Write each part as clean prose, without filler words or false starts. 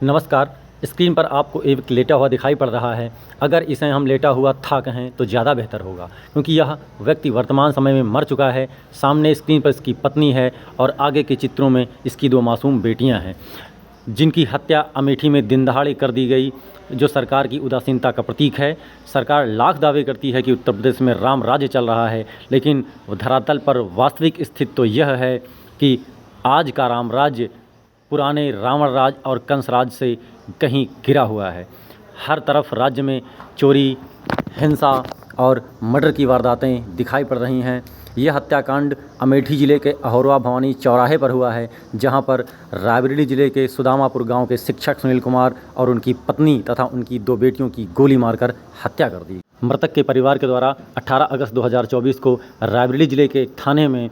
नमस्कार। स्क्रीन पर आपको एक लेटा हुआ दिखाई पड़ रहा है। अगर इसे हम लेटा हुआ था कहें तो ज़्यादा बेहतर होगा, क्योंकि यह व्यक्ति वर्तमान समय में मर चुका है। सामने स्क्रीन पर इसकी पत्नी है और आगे के चित्रों में इसकी 2 मासूम बेटियां हैं, जिनकी हत्या अमेठी में दिन दहाड़े कर दी गई, जो सरकार की उदासीनता का प्रतीक है। सरकार लाख दावे करती है कि उत्तर प्रदेश में राम राज्य चल रहा है, लेकिन धरातल पर वास्तविक स्थिति तो यह है कि आज का राम राज्य पुराने रावण राज और कंस राज से कहीं गिरा हुआ है। हर तरफ राज्य में चोरी, हिंसा और मर्डर की वारदातें दिखाई पड़ रही हैं। यह हत्याकांड अमेठी ज़िले के अहोरवा भवानी चौराहे पर हुआ है, जहां पर रायबरेली ज़िले के सुदामापुर गांव के शिक्षक सुनील कुमार और उनकी पत्नी तथा उनकी 2 बेटियों की गोली मारकर हत्या कर दी। मृतक के परिवार के द्वारा 18 अगस्त 2024 को रायबरेली ज़िले के थाने में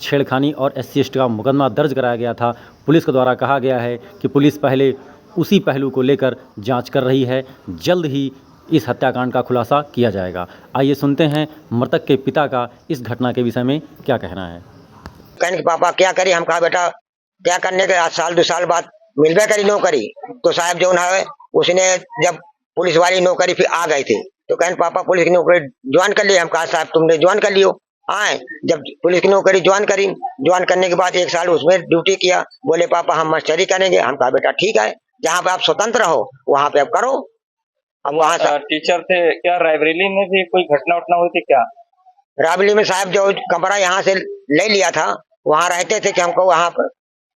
छेड़खानी और SC/ST का मुकदमा दर्ज कराया गया था। पुलिस के द्वारा कहा गया है कि पुलिस पहले उसी पहलू को लेकर जांच कर रही है। जल्द ही इस हत्याकांड का खुलासा किया जाएगा। आइए सुनते हैं मृतक के पिता का इस घटना के विषय में क्या कहना है। कहने पापा क्या करी, हम कहा बेटा क्या करने के, आज साल 2 साल बाद मिलबे करी नौकरी। तो साहब जो है उसने जब पुलिस वाली नौकरी फिर आ गए थे तो कहने पापा पुलिस की नौकरी ज्वाइन कर ली। हम कहा साहब तुमने ज्वाइन कर लियो। आए जब पुलिस की नौकरी ज्वाइन करी, ज्वाइन करने के बाद 1 साल उसमें ड्यूटी किया। बोले पापा हम मास्टरी करेंगे। हम कहा बेटा ठीक है, जहाँ पे आप स्वतंत्र हो वहाँ पे आप करो। अब वहाँ से टीचर थे क्या? रायबरेली में भी कोई घटना उठना हुई थी क्या? रायबरेली में साहब जो कमरा यहाँ से ले लिया था, वहाँ रहते थे कि हमको वहाँ पर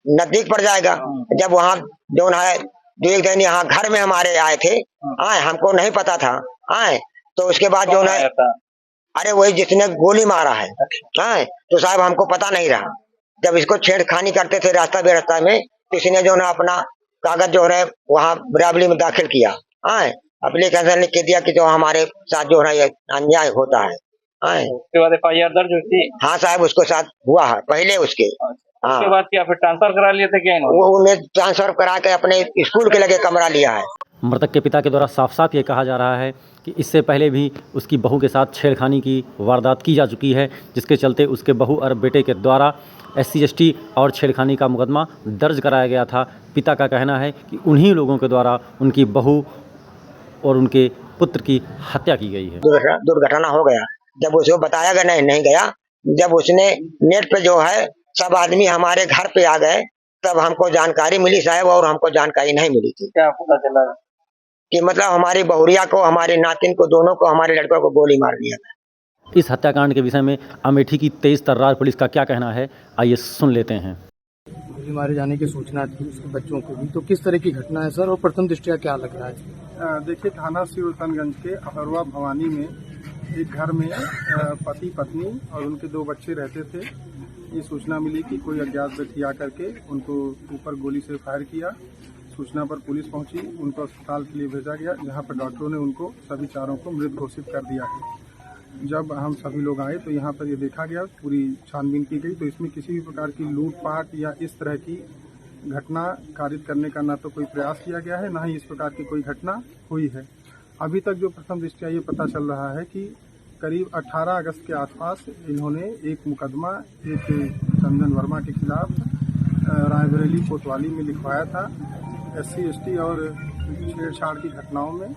नजदीक पड़ जाएगा। जब वहाँ जो है 2 दिन यहाँ घर में हमारे आए थे, आए हमको नहीं पता था। आए तो उसके बाद जो है अरे वही जिसने गोली मारा है, तो साहब हमको पता नहीं रहा। जब इसको छेड़खानी करते थे रास्ता बेरास्ता में, तो इसने जो है अपना कागज जो है वहाँ रायबरेली में दाखिल किया। एप्लीकेशन लिख के दिया कि जो हमारे साथ जो है अन्याय होता है। उसके बाद FIR दर्ज हुई थी? हाँ साहब उसके साथ हुआ है पहले उसके। हाँ उसके बाद क्या फिर ट्रांसफर करा लिए थे क्या इन्होंने? वो उन्हें ट्रांसफर करा के अपने स्कूल के लगे कमरा लिया है। मृतक के पिता के द्वारा साफ साफ ये कहा जा रहा है कि इससे पहले भी उसकी बहू के साथ छेड़खानी की वारदात की जा चुकी है, जिसके चलते उसके बहू और बेटे के द्वारा SC/ST और छेड़खानी का मुकदमा दर्ज कराया गया था। पिता का कहना है कि उन्हीं लोगों के द्वारा उनकी बहू और उनके पुत्र की हत्या की गई है। दुर्घटना हो गया। जब उसको बताया गया नहीं गया। जब उसने नेट पे जो है सब आदमी हमारे घर पे आ गए, तब हमको जानकारी मिली साहब, और हमको जानकारी नहीं मिली थी। क्या पता चला कि मतलब हमारी बहुरिया को, हमारे नातिन को, दोनों को, हमारे लड़कों को गोली मार दिया था। इस हत्याकांड के विषय में अमेठी की तेज तर्रार पुलिस का क्या कहना है, आइए सुन लेते हैं। गोली मारे जाने की सूचना थी उसके बच्चों को भी, तो किस तरह की घटना है सर, और प्रथम दृष्टया क्या लग रहा है? देखिए थाना सुल्तानगंज के अहरवा भवानी में एक घर में पति पत्नी और उनके 2 बच्चे रहते थे। ये सूचना मिली कि कोई अज्ञात व्यक्ति आकर के उनको ऊपर गोली से फायर किया। सूचना पर पुलिस पहुंची, उनको अस्पताल के लिए भेजा गया, जहां पर डॉक्टरों ने उनको सभी चारों को मृत घोषित कर दिया है। जब हम सभी लोग आए तो यहाँ पर ये देखा गया, पूरी छानबीन की गई, तो इसमें किसी भी प्रकार की लूटपाट या इस तरह की घटना कारित करने का ना तो कोई प्रयास किया गया है, ना ही इस प्रकार की कोई घटना हुई है। अभी तक जो प्रथम दृष्टया ये पता चल रहा है कि करीब 18 अगस्त के आसपास इन्होंने एक मुकदमा एक चंदन वर्मा के खिलाफ रायबरेली कोतवाली में लिखवाया था, SC/ST और छेड़छाड़ की घटनाओं में।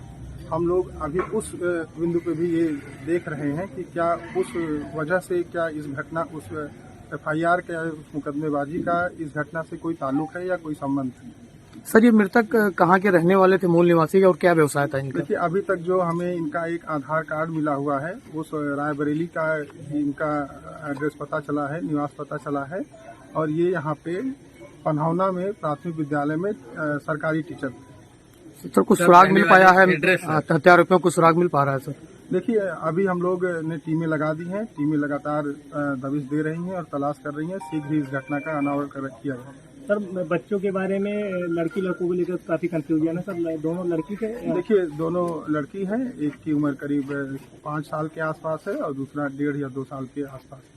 हम लोग अभी उस बिंदु पे भी ये देख रहे हैं कि क्या उस वजह से क्या इस घटना, उस FIR के मुकदमेबाजी का इस घटना से कोई ताल्लुक है या कोई संबंध है। सर ये मृतक कहाँ के रहने वाले थे, मूल निवासी के, और क्या व्यवसाय था इनका? देखिए अभी तक जो हमें इनका एक आधार कार्ड मिला हुआ है, उस रायबरेली का इनका एड्रेस पता चला है, निवास पता चला है, और ये यहाँ पे पन्हौना में प्राथमिक विद्यालय में सरकारी टीचर थे। सर कुछ सुराग मिल पाया है? हत्या आरोपियों को सुराग मिल पा रहा है सर? देखिए अभी हम लोग ने टीमें लगा दी हैं, टीमें लगातार दबिश दे रही हैं और तलाश कर रही हैं। शीघ्र ही इस घटना का अनावरण किया जाएगा। सर बच्चों के बारे में लड़की लड़कों को लेकर काफी कंफ्यूजन है सर, दोनों लड़की थे? देखिए दोनों लड़की हैं, एक की उम्र करीब 5 साल के आसपास है और दूसरा 1.5 या 2 साल के आसपास है।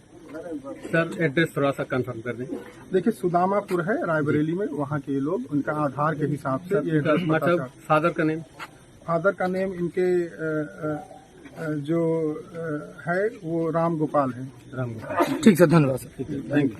सर एड्रेस थोड़ा सा कंफर्म कर दें। देखिए सुदामापुर है रायबरेली में, वहाँ के लोग उनका आधार के हिसाब से ये एड्रेस मतलब फादर का नेम? फादर का नेम इनके जो है वो राम गोपाल है। ठीक है, धन्यवाद सर। Thank you.